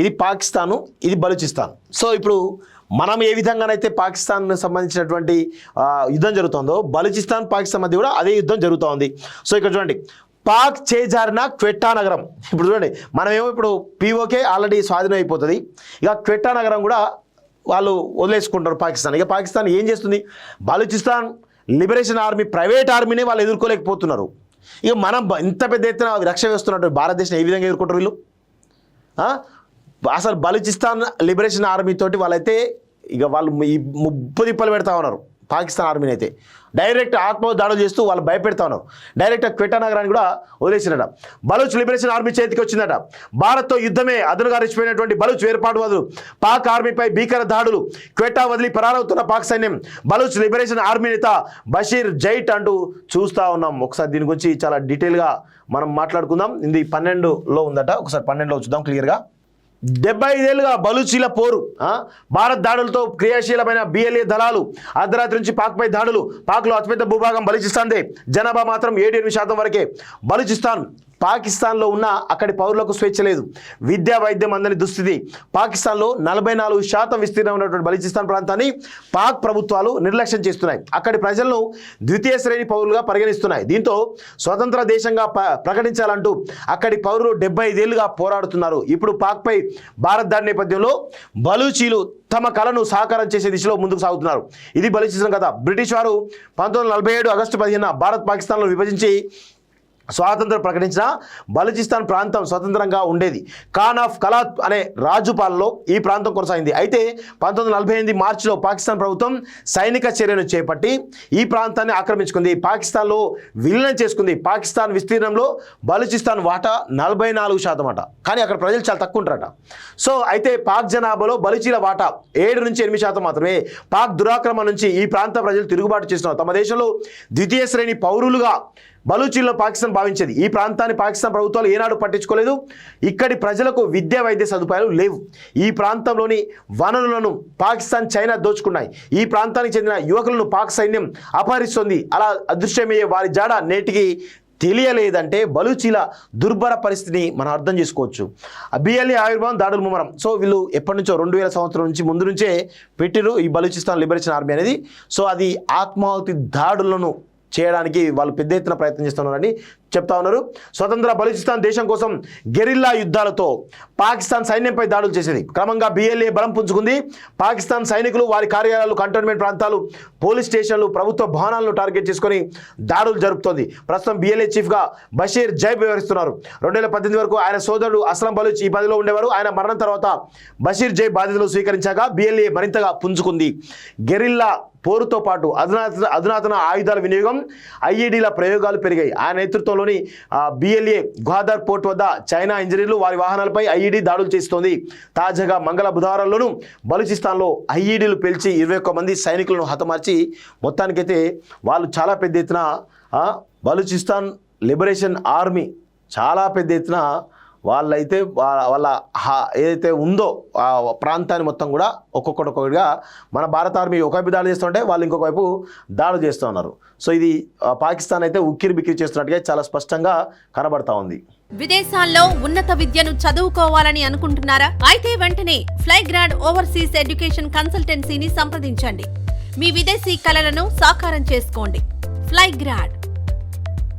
ఇది పాకిస్తాను, ఇది బలూచిస్తాన్. సో ఇప్పుడు మనం ఏ విధంగానైతే పాకిస్తాన్ సంబంధించినటువంటి యుద్ధం జరుగుతుందో బలూచిస్తాన్ పాకిస్తాన్ మధ్య కూడా అదే యుద్ధం జరుగుతోంది. సో ఇక్కడ చూడండి, పాక్ చేజారిన క్వెట్టా నగరం. ఇప్పుడు చూడండి, మనమేమో ఇప్పుడు పీఓకే ఆల్రెడీ స్వాధీనం అయిపోతుంది, ఇక క్వెట్టా నగరం కూడా వాళ్ళు వదిలేసుకుంటారు పాకిస్తాన్. ఇక పాకిస్తాన్ ఏం చేస్తుంది, బలూచిస్తాన్ లిబరేషన్ ఆర్మీ ప్రైవేట్ ఆర్మీని వాళ్ళు ఎదుర్కోలేకపోతున్నారు. ఇక మనం ఇంత పెద్ద ఎత్తున రక్ష వేస్తున్నట్టు భారతదేశం ఏ విధంగా ఎదుర్కొంటారు వీళ్ళు? అసలు బలూచిస్తాన్ లిబరేషన్ ఆర్మీ తోటి వాళ్ళైతే ఇక వాళ్ళు ఈ ముప్పు తిప్పలు పెడతా ఉన్నారు. పాకిస్తాన్ ఆర్మీని అయితే డైరెక్ట్ ఆత్మ దాడులు చేస్తూ వాళ్ళు భయపెడతా ఉన్నారు. డైరెక్ట్ క్వెట్టా నగరాన్ని కూడా వదిలేసినట. బలూచ్ లిబరేషన్ ఆర్మీ చేతికి వచ్చిందట. భారత్తో యుద్ధమే అదునుగా రెచ్చిపోయినటువంటి బలూచ్ వేర్పాటువాదులు పాక్ ఆర్మీపై భీకర దాడులు. క్వెట్టా వదిలి పరారవుతున్న పాక్ సైన్యం. బలూచ్ లిబరేషన్ ఆర్మీ నేత బషీర్ జైట్ అంటూ చూస్తూ ఉన్నాం. ఒకసారి దీని గురించి చాలా డీటెయిల్గా మనం మాట్లాడుకుందాం. ఇది 12లో ఉందట, ఒకసారి 12లో చూద్దాం క్లియర్గా. 75 ఏళ్ళుగా బలూచీల పోరు. భారత్ దాడులతో క్రియాశీలమైన బిఎల్ఏ దళాలు. అర్ధరాత్రి నుంచి పాక్పై దాడులు. పాక్లో అతిపెద్ద భూభాగం బలూచిస్తాన్దే. జనాభా మాత్రం 7-8% వరకే. బలూచిస్తాన్ పాకిస్తాన్లో ఉన్న అక్కడి పౌరులకు స్వేచ్ఛ లేదు. విద్యా వైద్యం అందని దుస్థితి. పాకిస్తాన్లో 44% విస్తీర్ణం ఉన్నటువంటి బలూచిస్తాన్ ప్రాంతాన్ని పాక్ ప్రభుత్వాలు నిర్లక్ష్యం చేస్తున్నాయి. అక్కడి ప్రజలను ద్వితీయ శ్రేణి పౌరులుగా పరిగణిస్తున్నాయి. దీంతో స్వతంత్ర దేశంగా ప్రకటించాలంటూ అక్కడి పౌరులు 75 ఏళ్ళుగా పోరాడుతున్నారు. ఇప్పుడు పాక్పై భారత్ దాడి నేపథ్యంలో బలూచీలు తమ కళను సాకారం చేసే దిశలో ముందుకు సాగుతున్నారు. ఇది బలూచిస్తాన్ కథ. బ్రిటిష్ వారు 1947 ఆగస్టు 15 భారత్ పాకిస్తాన్లో విభజించి స్వాతంత్రం ప్రకటించిన బలూచిస్తాన్ ప్రాంతం స్వతంత్రంగా ఉండేది. ఖాన్ ఆఫ్ కలాత్ అనే రాజు పాలనలో ఈ ప్రాంతం కొనసాగింది. అయితే 1948 మార్చిలో పాకిస్తాన్ ప్రభుత్వం సైనిక చర్యను చేపట్టి ఈ ప్రాంతాన్ని ఆక్రమించుకుంది. పాకిస్తాన్లో విలీనం చేసుకుంది. పాకిస్తాన్ విస్తీర్ణంలో బలూచిస్తాన్ వాటా 44% అట. కానీ అక్కడ ప్రజలు చాలా తక్కువ ఉంటారట. సో అయితే పాక్ జనాభాలో బలూచీల వాటా 7-8% మాత్రమే. పాక్ దురాక్రమణ నుంచి ఈ ప్రాంత ప్రజలు తిరుగుబాటు చేస్తున్నారు. తమ దేశంలో ద్వితీయ శ్రేణి పౌరులుగా బలూచీల్లో పాకిస్తాన్ భావించేది. ఈ ప్రాంతాన్ని పాకిస్తాన్ ప్రభుత్వాలు ఏనాడు పట్టించుకోలేదు. ఇక్కడి ప్రజలకు విద్యా వైద్య సదుపాయాలు లేవు. ఈ ప్రాంతంలోని వనరులను పాకిస్తాన్ చైనా దోచుకున్నాయి. ఈ ప్రాంతానికి చెందిన యువకులను పాక్ సైన్యం అపహరిస్తుంది. అలా అదృశ్యమయ్యే వారి జాడ నేటికి తెలియలేదంటే బలూచీల దుర్భర పరిస్థితిని మనం అర్థం చేసుకోవచ్చు. బిఎల్ఏ ఆవిర్భావం దాడులు ముమ్మరం. సో వీళ్ళు ఎప్పటి నుంచో 2000 సంవత్సరం నుంచి ముందు నుంచే పెట్టిరు ఈ బలూచిస్తాన్ లిబరేషన్ ఆర్మీ అనేది. సో అది ఆత్మాహుతి దాడులను చేయడానికి వాళ్ళు పెద్ద ఎత్తున ప్రయత్నం చేస్తున్నారని చెప్తా ఉన్నారు. స్వతంత్ర బలూచిస్తాన్ దేశం కోసం గెరిల్లా యుద్ధాలతో పాకిస్తాన్ సైన్యంపై దాడులు చేసేది. క్రమంగా బిఎల్ఏ బలం పుంజుకుంది. పాకిస్తాన్ సైనికులు వారి కార్యాలయాలు, కంటోన్మెంట్ ప్రాంతాలు, పోలీస్ స్టేషన్లు, ప్రభుత్వ భవనాలను టార్గెట్ చేసుకొని దాడులు జరుపుతోంది. ప్రస్తుతం బిఎల్ఏ చీఫ్గా బషీర్ జైబ్ వ్యవహరిస్తున్నారు. 2018 వరకు ఆయన సోదరుడు అస్లం బలూచ్ ఈ పదవిలో ఉండేవారు. ఆయన మరణం తర్వాత బషీర్ జైబ్ బాధ్యతలు స్వీకరించాక బిఎల్ఏ మరింతగా పుంజుకుంది. గెరిల్లా పోరుతో పాటు అధునాతన ఆయుధాల వినియోగం, ఐఈడీల ప్రయోగాలు పెరిగాయి. ఆయన నేతృత్వంలోని బిఎల్ఏ గ్వాదర్ పోర్ట్ వద్ద చైనా ఇంజనీర్లు వారి వాహనాలపై ఐఈడీ దాడులు చేస్తోంది. తాజాగా మంగళ బుధవారంలోనూ బలూచిస్తాన్లో ఐఈడీలు పేల్చి 21 మంది సైనికులను హతమార్చి మొత్తానికైతే వాళ్ళు చాలా పెద్ద ఎత్తున బలూచిస్తాన్ లిబరేషన్ ఆర్మీ చాలా పెద్ద ఎత్తున వాళ్ళైతే వాళ్ళ ఏదైతే ఉందో ఆ ప్రాంతాన్ని మొత్తం కూడా ఒక్కొక్కటిగా మన భారత ఆర్మీ ఒకవైపు దాడి చేస్తుంటే వాళ్ళు ఇంకొక వైపు దాడులు చేస్తూ ఉన్నారు. సో ఇది పాకిస్తాన్ అయితే ఉక్కిరి బిక్కిరి చేస్తున్నట్టుగా చాలా స్పష్టంగా కనబడతా ఉంది. విదేశాల్లో ఉన్నత విద్యను చదువుకోవాలని అనుకుంటున్నారా? అయితే వెంటనే ఫ్లైగ్రాడ్ ఓవర్సీస్ ఎడ్యుకేషన్ కన్సల్టెన్సీని సంప్రదించండి. మీ విదేశీ కలలను సాకారం చేసుకోండి. ఫ్లైగ్రాడ్